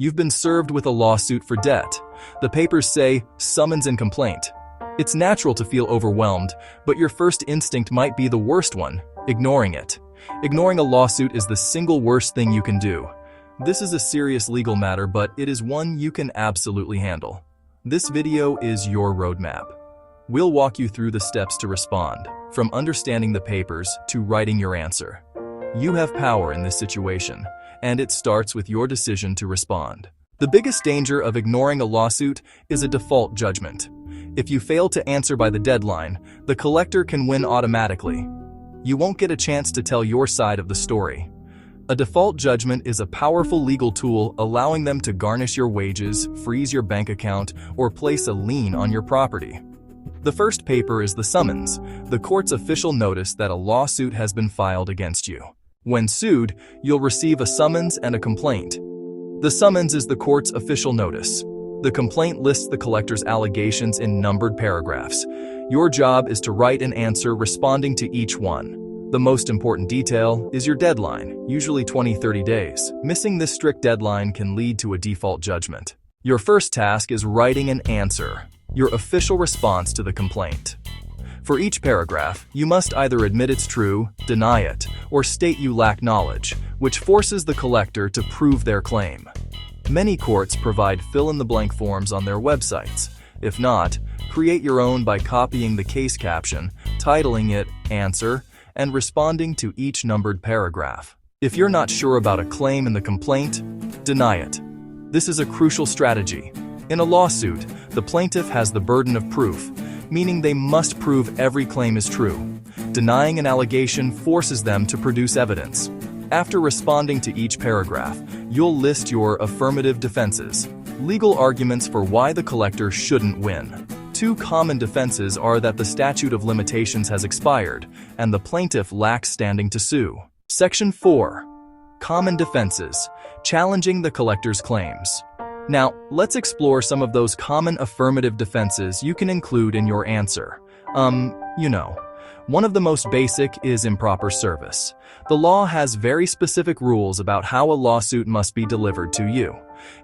You've been served with a lawsuit for debt. The papers say summons and complaint. It's natural to feel overwhelmed, but your first instinct might be the worst one, ignoring it. Ignoring a lawsuit is the single worst thing you can do. This is a serious legal matter, but it is one you can absolutely handle. This video is your roadmap. We'll walk you through the steps to respond, from understanding the papers to writing your answer. You have power in this situation, and it starts with your decision to respond. The biggest danger of ignoring a lawsuit is a default judgment. If you fail to answer by the deadline, the collector can win automatically. You won't get a chance to tell your side of the story. A default judgment is a powerful legal tool allowing them to garnish your wages, freeze your bank account, or place a lien on your property. The first paper is the summons, the court's official notice that a lawsuit has been filed against you. When sued, you'll receive a summons and a complaint. The summons is the court's official notice. The complaint lists the collector's allegations in numbered paragraphs. Your job is to write an answer responding to each one. The most important detail is your deadline, usually 20-30 days. Missing this strict deadline can lead to a default judgment. Your first task is writing an answer, your official response to the complaint. For each paragraph, you must either admit it's true, deny it, or state you lack knowledge, which forces the collector to prove their claim. Many courts provide fill-in-the-blank forms on their websites. If not, create your own by copying the case caption, titling it "Answer," and responding to each numbered paragraph. If you're not sure about a claim in the complaint, deny it. This is a crucial strategy. In a lawsuit, the plaintiff has the burden of proof, meaning they must prove every claim is true. Denying an allegation forces them to produce evidence. After responding to each paragraph, you'll list your affirmative defenses, legal arguments for why the collector shouldn't win. Two common defenses are that the statute of limitations has expired and the plaintiff lacks standing to sue. Section 4. Common defenses, challenging the collector's claims. Now, let's explore some of those common affirmative defenses you can include in your answer. One of the most basic is improper service. The law has very specific rules about how a lawsuit must be delivered to you.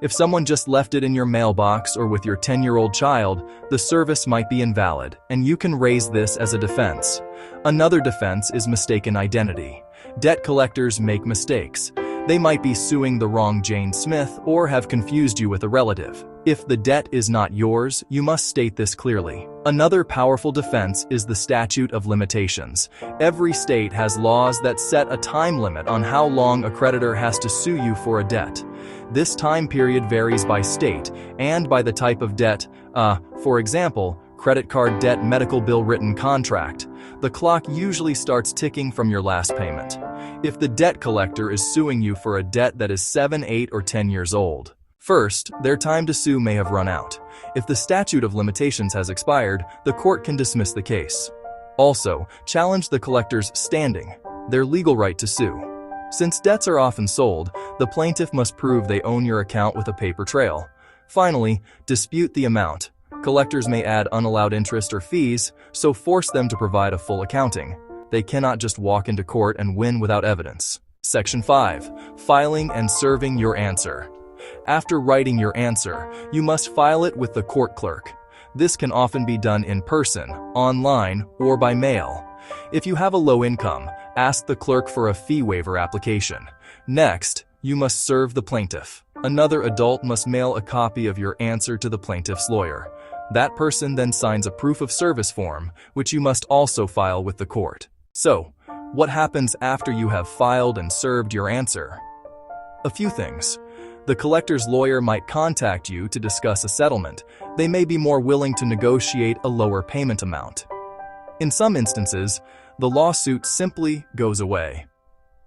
If someone just left it in your mailbox or with your 10-year-old child, the service might be invalid, and you can raise this as a defense. Another defense is mistaken identity. Debt collectors make mistakes. They might be suing the wrong Jane Smith or have confused you with a relative. If the debt is not yours, you must state this clearly. Another powerful defense is the statute of limitations. Every state has laws that set a time limit on how long a creditor has to sue you for a debt. This time period varies by state and by the type of debt. For example, credit card debt, medical bill, written contract. The clock usually starts ticking from your last payment. If the debt collector is suing you for a debt that is 7, 8, or 10 years old, first, their time to sue may have run out. If the statute of limitations has expired, the court can dismiss the case. Also, challenge the collector's standing, their legal right to sue. Since debts are often sold, the plaintiff must prove they own your account with a paper trail. Finally, dispute the amount. Collectors may add unallowed interest or fees, so force them to provide a full accounting. They cannot just walk into court and win without evidence. Section 5. Filing and serving your answer. After writing your answer, you must file it with the court clerk. This can often be done in person, online, or by mail. If you have a low income, ask the clerk for a fee waiver application. Next, you must serve the plaintiff. Another adult must mail a copy of your answer to the plaintiff's lawyer. That person then signs a proof of service form, which you must also file with the court. So, what happens after you have filed and served your answer? A few things. The collector's lawyer might contact you to discuss a settlement. They may be more willing to negotiate a lower payment amount. In some instances, the lawsuit simply goes away.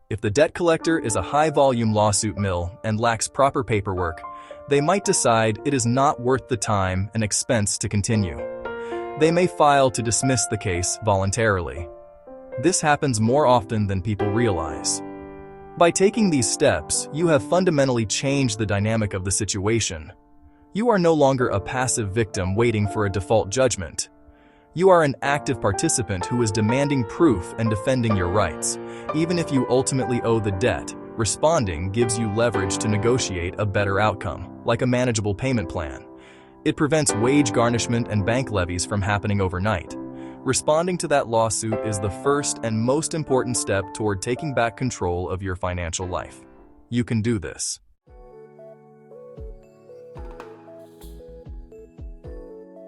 If the debt collector is a high-volume lawsuit mill and lacks proper paperwork, they might decide it is not worth the time and expense to continue. They may file to dismiss the case voluntarily. This happens more often than people realize. By taking these steps, you have fundamentally changed the dynamic of the situation. You are no longer a passive victim waiting for a default judgment. You are an active participant who is demanding proof and defending your rights. Even if you ultimately owe the debt, Responding gives you leverage to negotiate a better outcome, like a manageable payment plan. It prevents wage garnishment and bank levies from happening overnight. Responding to that lawsuit is the first and most important step toward taking back control of your financial life. You can do this.